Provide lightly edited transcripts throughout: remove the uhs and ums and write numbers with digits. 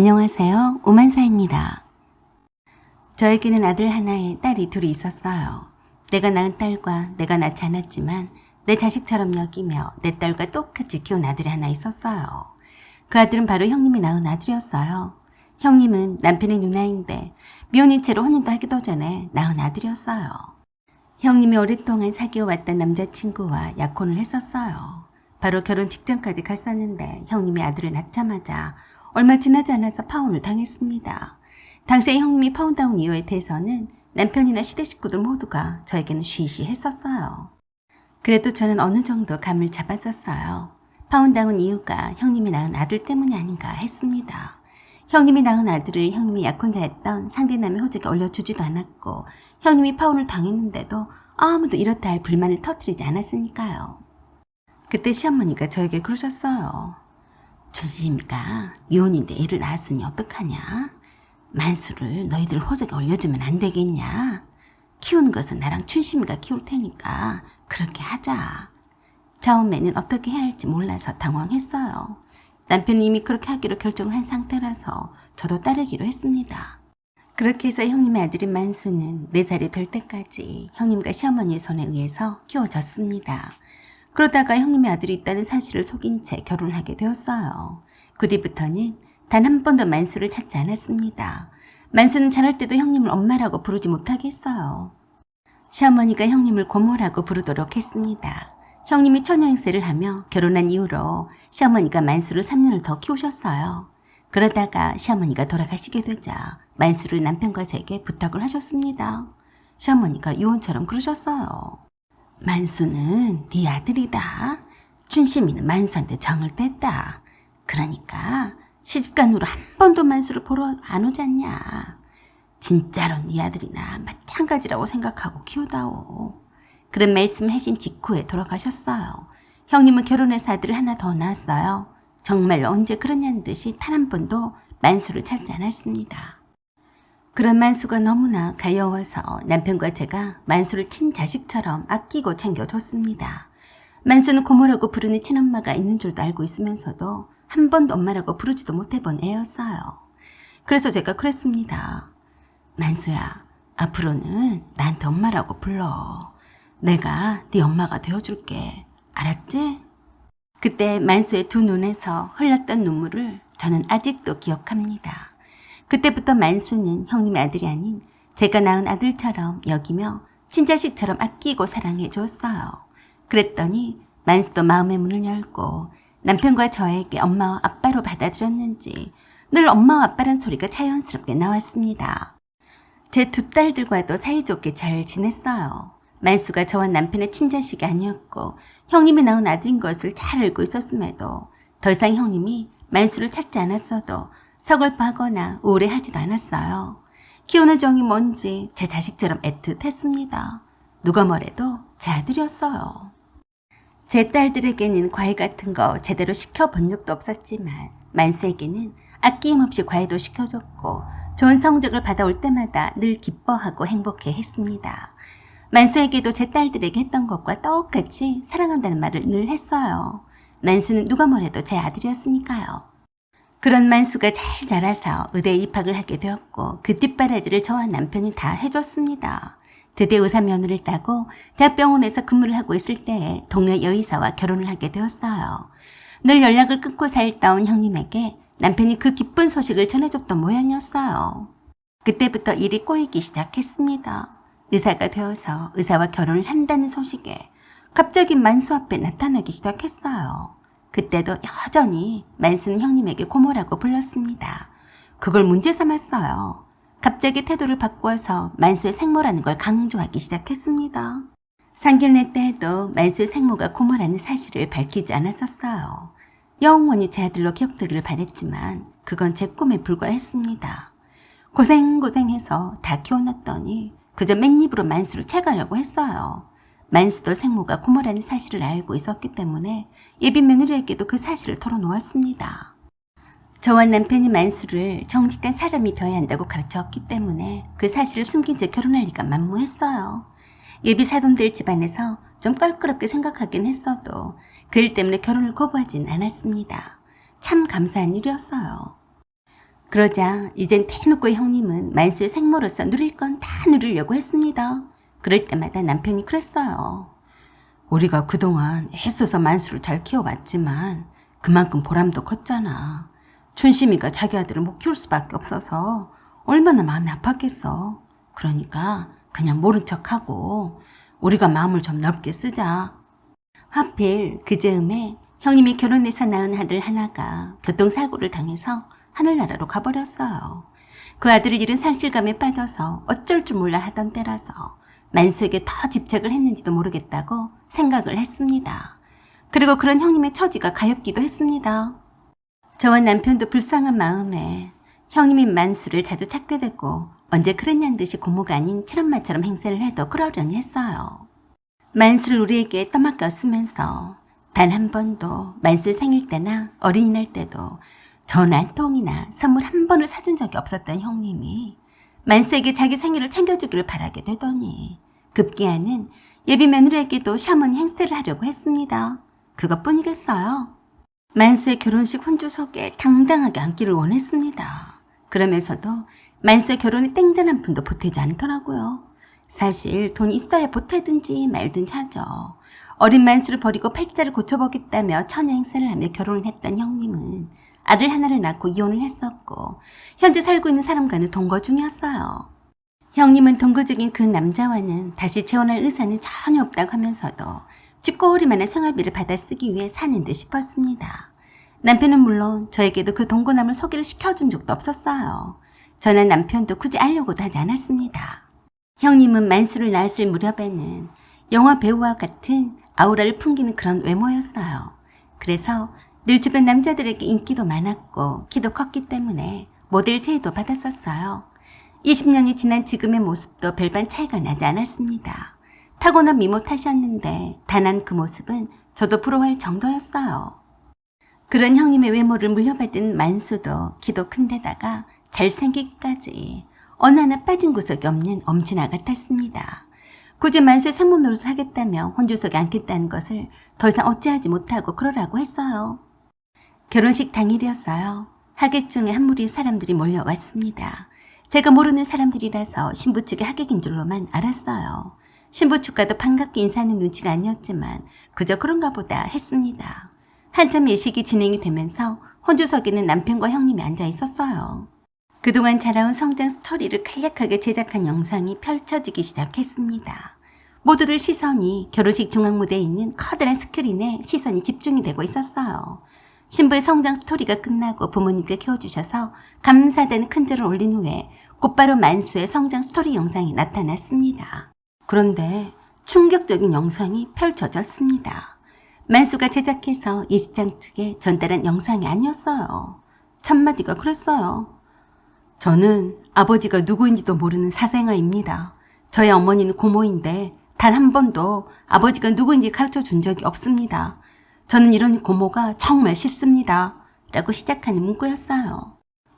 안녕하세요. 오만사입니다. 저에게는 아들 하나에 딸이 둘이 있었어요. 내가 낳은 딸과 내가 낳지 않았지만 내 자식처럼 여기며 내 딸과 똑같이 키운 아들이 하나 있었어요. 그 아들은 바로 형님이 낳은 아들이었어요. 형님은 남편의 누나인데 미혼인 채로 혼인도 하기도 전에 낳은 아들이었어요. 형님이 오랫동안 사귀어왔던 남자친구와 약혼을 했었어요. 바로 결혼 직전까지 갔었는데 형님이 아들을 낳자마자 얼마 지나지 않아서 파혼을 당했습니다. 당시에 형님이 파혼당한 이유에 대해서는 남편이나 시댁 식구들 모두가 저에게는 쉬쉬했었어요. 그래도 저는 어느 정도 감을 잡았었어요. 파혼당한 이유가 형님이 낳은 아들 때문이 아닌가 했습니다. 형님이 낳은 아들을 형님이 약혼자였던 상대남의 호적에 올려주지도 않았고 형님이 파혼을 당했는데도 아무도 이렇다 할 불만을 터뜨리지 않았으니까요. 그때 시어머니가 저에게 그러셨어요. 춘심이가 미혼인데 애를 낳았으니 어떡하냐? 만수를 너희들 호적에 올려주면 안 되겠냐? 키우는 것은 나랑 춘심이가 키울 테니까 그렇게 하자. 처음에는 어떻게 해야 할지 몰라서 당황했어요. 남편이 이미 그렇게 하기로 결정을 한 상태라서 저도 따르기로 했습니다. 그렇게 해서 형님의 아들인 만수는 4살이 될 때까지 형님과 시어머니의 손에 의해서 키워졌습니다. 그러다가 형님의 아들이 있다는 사실을 속인 채 결혼을 하게 되었어요. 그 뒤부터는 단 한 번도 만수를 찾지 않았습니다. 만수는 자랄 때도 형님을 엄마라고 부르지 못하게 했어요. 시어머니가 형님을 고모라고 부르도록 했습니다. 형님이 처녀행세를 하며 결혼한 이후로 시어머니가 만수를 3년을 더 키우셨어요. 그러다가 시어머니가 돌아가시게 되자 만수를 남편과 제게 부탁을 하셨습니다. 시어머니가 유언처럼 그러셨어요. 만수는 네 아들이다. 춘심이는 만수한테 정을 뗐다. 그러니까 시집간 후로 한 번도 만수를 보러 안 오지 않냐. 진짜로 네 아들이나 마찬가지라고 생각하고 키우다오. 그런 말씀을 하신 직후에 돌아가셨어요. 형님은 결혼해서 아들을 하나 더 낳았어요. 정말 언제 그러냐는 듯이 단 한 번도 만수를 찾지 않았습니다. 그런 만수가 너무나 가여워서 남편과 제가 만수를 친자식처럼 아끼고 챙겨줬습니다. 만수는 고모라고 부르는 친엄마가 있는 줄도 알고 있으면서도 한 번도 엄마라고 부르지도 못해본 애였어요. 그래서 제가 그랬습니다. 만수야, 앞으로는 나한테 엄마라고 불러. 내가 네 엄마가 되어줄게. 알았지? 그때 만수의 두 눈에서 흘렀던 눈물을 저는 아직도 기억합니다. 그때부터 만수는 형님의 아들이 아닌 제가 낳은 아들처럼 여기며 친자식처럼 아끼고 사랑해 주었어요. 그랬더니 만수도 마음의 문을 열고 남편과 저에게 엄마와 아빠로 받아들였는지 늘 엄마와 아빠란 소리가 자연스럽게 나왔습니다. 제 두 딸들과도 사이좋게 잘 지냈어요. 만수가 저와 남편의 친자식이 아니었고 형님이 낳은 아들인 것을 잘 알고 있었음에도 더 이상 형님이 만수를 찾지 않았어도 서글퍼하거나 우울해하지도 않았어요. 키우는 정이 뭔지 제 자식처럼 애틋했습니다. 누가 뭐래도 제 아들이었어요. 제 딸들에게는 과일 같은 거 제대로 시켜본 적도 없었지만 만수에게는 아낌없이 과일도 시켜줬고 좋은 성적을 받아올 때마다 늘 기뻐하고 행복해 했습니다. 만수에게도 제 딸들에게 했던 것과 똑같이 사랑한다는 말을 늘 했어요. 만수는 누가 뭐래도 제 아들이었으니까요. 그런 만수가 잘 자라서 의대에 입학을 하게 되었고 그 뒷바라지를 저와 남편이 다 해줬습니다. 드디어 의사 면허를 따고 대학병원에서 근무를 하고 있을 때에 동네 여의사와 결혼을 하게 되었어요. 늘 연락을 끊고 살던 형님에게 남편이 그 기쁜 소식을 전해줬던 모양이었어요. 그때부터 일이 꼬이기 시작했습니다. 의사가 되어서 의사와 결혼을 한다는 소식에 갑자기 만수 앞에 나타나기 시작했어요. 그때도 여전히 만수는 형님에게 고모라고 불렀습니다. 그걸 문제 삼았어요. 갑자기 태도를 바꾸어서 만수의 생모라는 걸 강조하기 시작했습니다. 상견례 때에도 만수의 생모가 고모라는 사실을 밝히지 않았었어요. 영원히 제 아들로 기억되기를 바랬지만 그건 제 꿈에 불과했습니다. 고생해서 다 키워놨더니 그저 맨입으로 만수를 채가려고 했어요. 만수도 생모가 고모라는 사실을 알고 있었기 때문에 예비 며느리에게도 그 사실을 털어놓았습니다. 저와 남편이 만수를 정직한 사람이 되어야 한다고 가르쳤기 때문에 그 사실을 숨긴 채 결혼할 리가 만무했어요. 예비 사돈들 집안에서 좀 껄끄럽게 생각하긴 했어도 그 일 때문에 결혼을 거부하진 않았습니다. 참 감사한 일이었어요. 그러자 이젠 대놓고 형님은 만수의 생모로서 누릴 건 다 누리려고 했습니다. 그럴 때마다 남편이 그랬어요. 우리가 그동안 애써서 만수를 잘 키워왔지만 그만큼 보람도 컸잖아. 춘심이가 자기 아들을 못 키울 수밖에 없어서 얼마나 마음이 아팠겠어. 그러니까 그냥 모른 척하고 우리가 마음을 좀 넓게 쓰자. 하필 그 즈음에 형님이 결혼해서 낳은 아들 하나가 교통사고를 당해서 하늘나라로 가버렸어요. 그 아들을 잃은 상실감에 빠져서 어쩔 줄 몰라 하던 때라서 만수에게 더 집착을 했는지도 모르겠다고 생각을 했습니다. 그리고 그런 형님의 처지가 가엾기도 했습니다. 저와 남편도 불쌍한 마음에 형님이 만수를 자주 찾게 됐고 언제 그랬냐는 듯이 고모가 아닌 친엄마처럼 행세를 해도 그러려니 했어요. 만수를 우리에게 떠맡겼으면서 단 한 번도 만수 생일 때나 어린이날 때도 전화 한 통이나 선물 한 번을 사준 적이 없었던 형님이 만수에게 자기 생일을 챙겨주기를 바라게 되더니 급기야는 예비 며느리에게도 샤머니 행세를 하려고 했습니다. 그것뿐이겠어요. 만수의 결혼식 혼주석에 당당하게 앉기를 원했습니다. 그러면서도 만수의 결혼에 땡전 한 푼도 보태지 않더라고요. 사실 돈 있어야 보태든지 말든지 하죠. 어린 만수를 버리고 팔자를 고쳐보겠다며 처녀 행세를 하며 결혼을 했던 형님은 아들 하나를 낳고 이혼을 했었고 현재 살고 있는 사람과는 동거 중이었어요. 형님은 동거적인 그 남자와는 다시 재혼할 의사는 전혀 없다고 하면서도 쥐꼬리만한 생활비를 받아 쓰기 위해 사는 듯 싶었습니다. 남편은 물론 저에게도 그 동거남을 소개를 시켜준 적도 없었어요. 저는 남편도 굳이 알려고도 하지 않았습니다. 형님은 만수를 낳았을 무렵에는 영화 배우와 같은 아우라를 풍기는 그런 외모였어요. 그래서 늘 주변 남자들에게 인기도 많았고 키도 컸기 때문에 모델 제의도 받았었어요. 20년이 지난 지금의 모습도 별반 차이가 나지 않았습니다. 타고난 미모 탓이었는데 단한 그 모습은 저도 부러워할 정도였어요. 그런 형님의 외모를 물려받은 만수도 키도 큰데다가 잘생기기까지 어느 하나 빠진 구석이 없는 엄지나 같았습니다. 굳이 만수의 생모 노릇을 하겠다며 혼주석에 앉겠다는 것을 더 이상 어찌하지 못하고 그러라고 했어요. 결혼식 당일이었어요. 하객 중에 한 무리 사람들이 몰려왔습니다. 제가 모르는 사람들이라서 신부 측의 하객인 줄로만 알았어요. 신부 측과도 반갑게 인사하는 눈치가 아니었지만 그저 그런가 보다 했습니다. 한참 예식이 진행이 되면서 혼주석에는 남편과 형님이 앉아 있었어요. 그동안 자라온 성장 스토리를 간략하게 제작한 영상이 펼쳐지기 시작했습니다. 모두들 시선이 결혼식 중앙무대에 있는 커다란 스크린에 시선이 집중이 되고 있었어요. 신부의 성장 스토리가 끝나고 부모님께 키워주셔서 감사하다는 큰절을 올린 후에 곧바로 만수의 성장 스토리 영상이 나타났습니다. 그런데 충격적인 영상이 펼쳐졌습니다. 만수가 제작해서 예식장 측에 전달한 영상이 아니었어요. 첫마디가 그랬어요. 저는 아버지가 누구인지도 모르는 사생아입니다. 저희 어머니는 고모인데 단 한 번도 아버지가 누구인지 가르쳐 준 적이 없습니다. 저는 이런 고모가 정말 싫습니다. 라고 시작하는 문구였어요.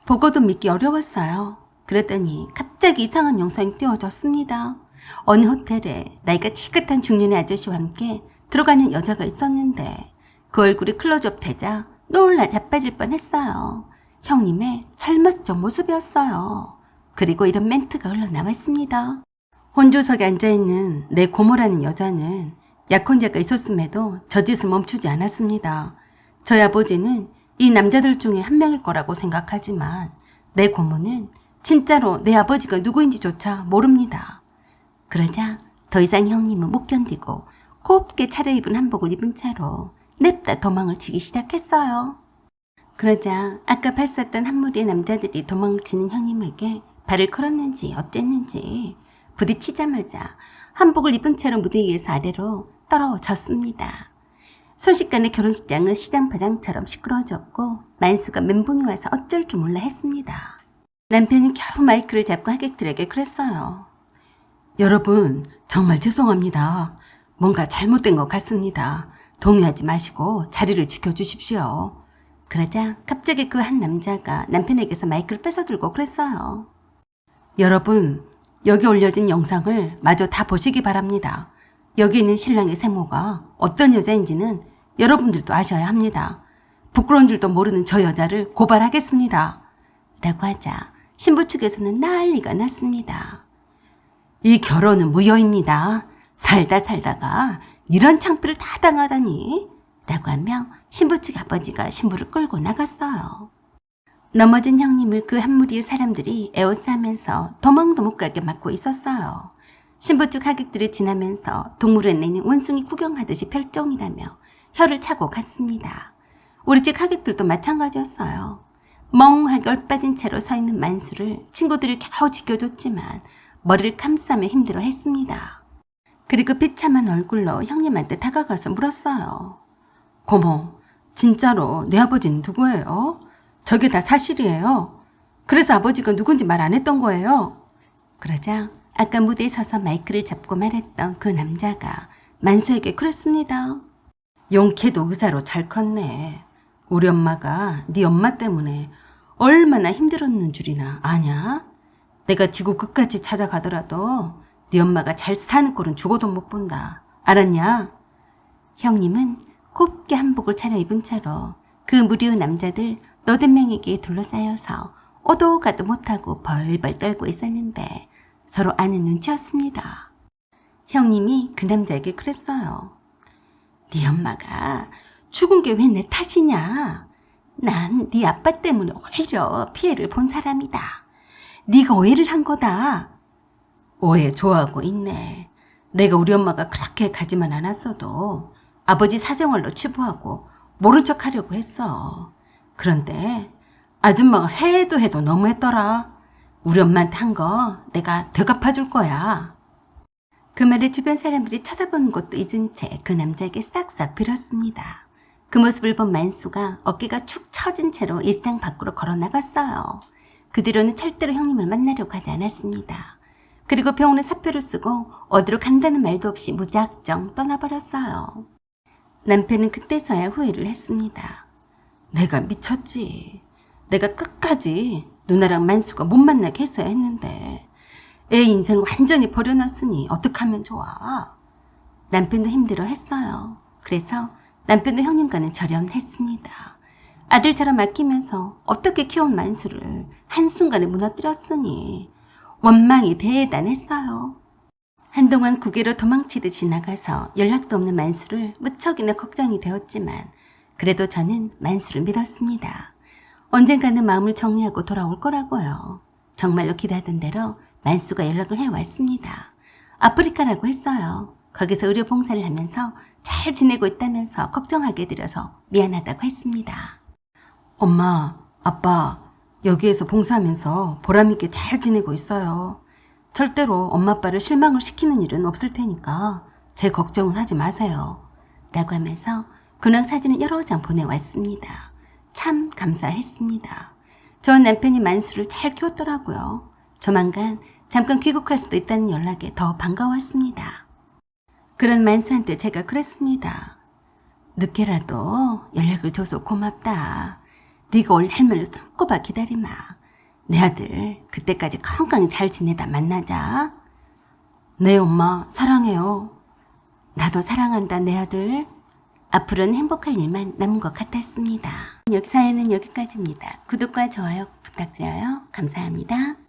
보고도 믿기 어려웠어요. 그랬더니 갑자기 이상한 영상이 띄워졌습니다. 어느 호텔에 나이가 지긋한 중년의 아저씨와 함께 들어가는 여자가 있었는데 그 얼굴이 클로즈업 되자 놀라 자빠질 뻔했어요. 형님의 젊었을 적 모습이었어요. 그리고 이런 멘트가 흘러나왔습니다. 혼조석에 앉아있는 내 고모라는 여자는 약혼자가 있었음에도 저 짓을 멈추지 않았습니다. 저희 아버지는 이 남자들 중에 한 명일 거라고 생각하지만 내 고모는 진짜로 내 아버지가 누구인지조차 모릅니다. 그러자 더 이상 형님은 못 견디고 곱게 차려입은 한복을 입은 채로 냅다 도망을 치기 시작했어요. 그러자 아까 봤었던 한 무리의 남자들이 도망치는 형님에게 발을 걸었는지 어쨌는지 부딪히자마자 한복을 입은 채로 무대 위에서 아래로 떨어졌습니다. 순식간에 결혼식장은 시장바닥처럼 시끄러워졌고 만수가 멘붕이 와서 어쩔 줄 몰라 했습니다. 남편이 겨우 마이크를 잡고 하객들에게 그랬어요. 여러분 정말 죄송합니다. 뭔가 잘못된 것 같습니다. 동요하지 마시고 자리를 지켜주십시오. 그러자 갑자기 그 한 남자가 남편에게서 마이크를 뺏어들고 그랬어요. 여러분, 여기 올려진 영상을 마저 다 보시기 바랍니다. 여기 있는 신랑의 생모가 어떤 여자인지는 여러분들도 아셔야 합니다. 부끄러운 줄도 모르는 저 여자를 고발하겠습니다. 라고 하자 신부 측에서는 난리가 났습니다. 이 결혼은 무효입니다. 살다가 이런 창피를 다 당하다니 라고 하며 신부 측 아버지가 신부를 끌고 나갔어요. 넘어진 형님을 그 한 무리의 사람들이 에워싸면서 도망도 못 가게 막고 있었어요. 신부 측 하객들이 지나면서 동물원에 있는 원숭이 구경하듯이 별종이라며 혀를 차고 갔습니다. 우리 집 하객들도 마찬가지였어요. 멍하게 얼빠진 채로 서 있는 만수를 친구들이 겨우 지켜줬지만 머리를 감싸며 힘들어했습니다. 그리고 비참한 얼굴로 형님한테 다가가서 물었어요. 고모, 진짜로 내 아버지는 누구예요? 저게 다 사실이에요. 그래서 아버지가 누군지 말 안 했던 거예요. 그러자 아까 무대에 서서 마이크를 잡고 말했던 그 남자가 만수에게 그랬습니다. 용케도 의사로 잘 컸네. 우리 엄마가 네 엄마 때문에 얼마나 힘들었는 줄이나 아냐? 내가 지구 끝까지 찾아가더라도 네 엄마가 잘 사는 꼴은 죽어도 못 본다. 알았냐? 형님은 곱게 한복을 차려입은 채로 그 무리의 남자들 80명에게 둘러싸여서 오도 가도 못하고 벌벌 떨고 있었는데 서로 아는 눈치였습니다. 형님이 그 남자에게 그랬어요. 네 엄마가 죽은 게 왜 내 탓이냐? 난 네 아빠 때문에 오히려 피해를 본 사람이다. 네가 오해를 한 거다. 오해 좋아하고 있네. 내가 우리 엄마가 그렇게 가지만 않았어도 아버지 사생활로 치부하고 모른 척 하려고 했어. 그런데 아줌마가 해도 너무했더라. 우리 엄마한테 한 거 내가 되갚아줄 거야. 그 말에 주변 사람들이 쳐다보는 것도 잊은 채 그 남자에게 싹싹 빌었습니다. 그 모습을 본 만수가 어깨가 축 처진 채로 일장 밖으로 걸어 나갔어요. 그 뒤로는 절대로 형님을 만나려고 하지 않았습니다. 그리고 병원에 사표를 쓰고 어디로 간다는 말도 없이 무작정 떠나버렸어요. 남편은 그때서야 후회를 했습니다. 내가 미쳤지. 내가 끝까지 누나랑 만수가 못 만나게 했어야 했는데 애 인생 완전히 버려놨으니 어떡하면 좋아. 남편도 힘들어했어요. 그래서 남편도 형님과는 절연했습니다. 아들처럼 아끼면서 어떻게 키운 만수를 한순간에 무너뜨렸으니 원망이 대단했어요. 한동안 국외로 도망치듯이 나가서 연락도 없는 만수를 무척이나 걱정이 되었지만 그래도 저는 만수를 믿었습니다. 언젠가는 마음을 정리하고 돌아올 거라고요. 정말로 기대하던 대로 만수가 연락을 해왔습니다. 아프리카라고 했어요. 거기서 의료 봉사를 하면서 잘 지내고 있다면서 걱정하게 드려서 미안하다고 했습니다. 엄마, 아빠, 여기에서 봉사하면서 보람있게 잘 지내고 있어요. 절대로 엄마 아빠를 실망을 시키는 일은 없을 테니까 제 걱정은 하지 마세요. 라고 하면서 근황 사진을 여러 장 보내왔습니다. 참 감사했습니다. 저 남편이 만수를 잘 키웠더라고요. 조만간 잠깐 귀국할 수도 있다는 연락에 더 반가웠습니다. 그런 만수한테 제가 그랬습니다. 늦게라도 연락을 줘서 고맙다. 네가 올 할머니를 손꼽아 기다리마. 내 아들 그때까지 건강히 잘 지내다 만나자. 네 엄마 사랑해요. 나도 사랑한다 내 아들. 앞으로는 행복할 일만 남은 것 같았습니다. 사연은 여기까지입니다. 구독과 좋아요 부탁드려요. 감사합니다.